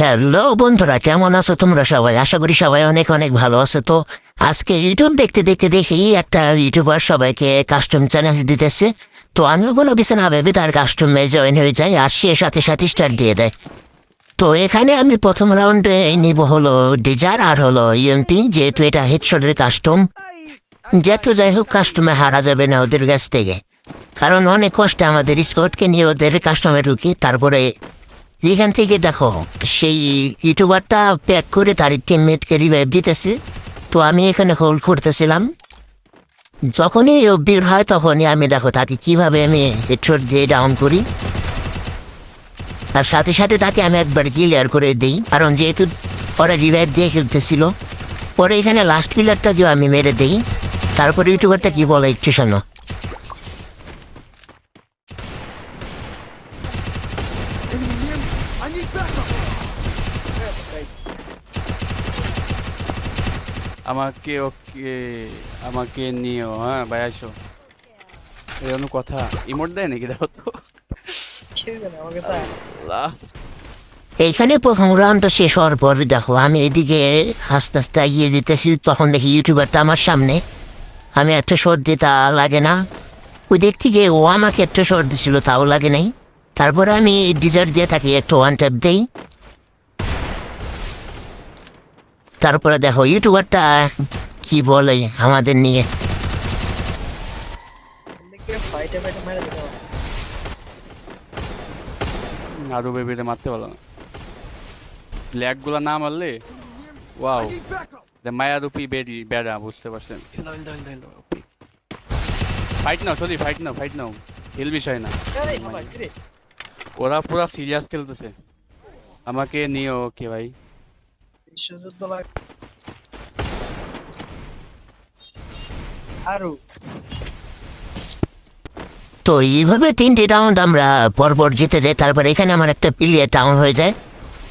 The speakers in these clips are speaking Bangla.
হ্যালো বন্ধুরা, কেমন আছো তোমরা সবাই? আশা করি সবাই অনেক অনেক ভালো আছে। তো আজকে ইউটিউব দেখতে দেখতে দেখি একটা ইউটিউবার সবাইকে কাস্টম চ্যালেঞ্জ দিতেছে। তো আমিও কোনো কিছু না ভেবে তার কাস্টমে জয়েন হয়ে যাই, আর সে সাথে সাথে স্টার্ট দিয়ে দেয়। তো এখানে আমি প্রথম রাউন্ডে নিব হলো ডিজার আর হলো ইএমপি, যেহেতু এটা হেডশটের কাস্টম। যেহেতু যাই হোক, কাস্টমে হারা যাবে না ওদের কাছ থেকে, কারণ অনেক কষ্টে আমাদের স্কোয়াডকে নিয়ে ওদের কাস্টমে ঢুকি। তারপরে এখান থেকে দেখো সেই ইউটিউবারটা প্যাক করে তার টিমমেটকে রিভাইভ দিতেছে। তো আমি এখানে হোল্ড করতেছিলাম। যখনই ও বের হয় তখনই আমি দেখো তাকে কিভাবে আমি হেডশট দিয়ে ডাউন করি, তার সাথে সাথে তাকে আমি একবার ক্লিয়ার করে দিই, কারণ যেহেতু ওরা রিভাইভ দিয়ে খেলতেছিল। পরে এখানে লাস্ট প্লেয়ারটাকেও আমি মেরে দিই। তারপরে ইউটিউবারটা কি বলে একটু শোনো। আমাকে ওকে আমাকে নিও, হ্যাঁ ভাই আসো। এরকম কথা ইমোট দেয় নাকি? দেখো তো। আল্লাহ। এইখানে প্রথম রাউন্ডটা শেষ হওয়ার পর দেখো আমি এদিকে আস্তে আস্তে এগিয়ে দিতেছি, তখন দেখি ইউটিউবারটা আমার সামনে। আমি একটা শট দিতে লাগে না, ওই দিক থেকে ও আমাকে একটা শট দিছিল, তাও লাগে নাই। তারপরে আমি ডিজার্ট দিয়ে থাকি, একটা ওয়ান ট্যাপ দেই। তারপরে দেখো ইউটিউবারটা কি বলে আমাদের নিয়ে। আরো বেবিটা মারতে পারলো না, ল্যাগ গুলা না মারলে। ওয়াও, মায়ারূপী বেডি বেড়া, বুঝতে পারছেন? ফাইট নাও, সরি ফাইট নাও, ফাইট নাও, হিল বিষয় না। ওরা পুরা সিরিয়াস খেলতেছে। আমাকে নিও ওকে ভাই। তো এইভাবে 3টে রাউন্ড আমরা পরপর জিতে যাই। তারপর এখানে আমার একটা প্লেয়ার ডাউন হয়ে যায়।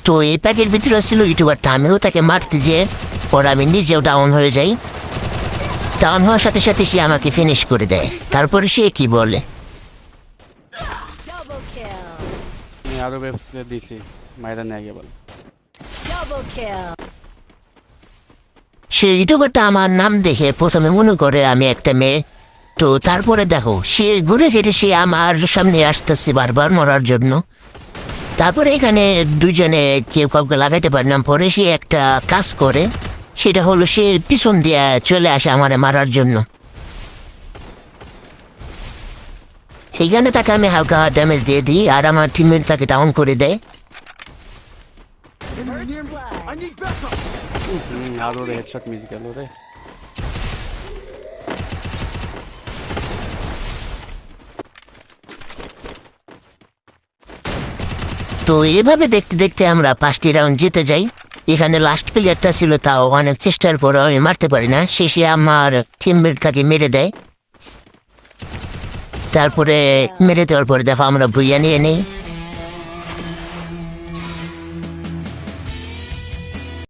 তো এই প্যাকের ভিতরে ছিল ইউটিউবারটা, আমিও তাকে মারতে যেয়ে পর আমি নিজেও ডাউন হয়ে যাই। ডাউন হওয়ার সাথে সাথে সে আমাকে ফিনিশ করে দেয়। তারপরে সে কি বলে, Double kill. আমি আরো বেব দিছি, মাইরা নিয়ে গিয়ে বল। Double kill. সে ইউটিউবারটা আমার নাম দেখে প্রথমে মনে করে আমি একটা মেয়ে। তো তারপরে দেখো সে ঘুরে ফিরে সে আমার সামনে আসতেছে বারবার মরার জন্য। তারপরে এখানে দুজনে কেউ কাউকে লাগাইতে পারলাম। পরে সে একটা কাজ করে, সেটা হলো সে পিছন দিয়ে চলে আসে আমার মারার জন্য। এইখানে তাকে আমি হালকা ড্যামেজ দিয়ে দিই, আর আমার টিমমেট তাকে ডাউন করে দেয়। First blood. আরো রে হেডশট মিস গেল রে। তো এভাবে দেখতে দেখতে আমরা 5টি রাউন্ড জিতে যাই। এখানে লাস্ট প্লেয়ারটা ছিল, তাও অনেক চেষ্টার পর আমি মারতে পারি না, শেষে আমার টিমমেট তাকে মেরে দেয়। তারপরে মেরে দেওয়ার পরে দেখো আমরা ভুইয়া নিয়ে নেই।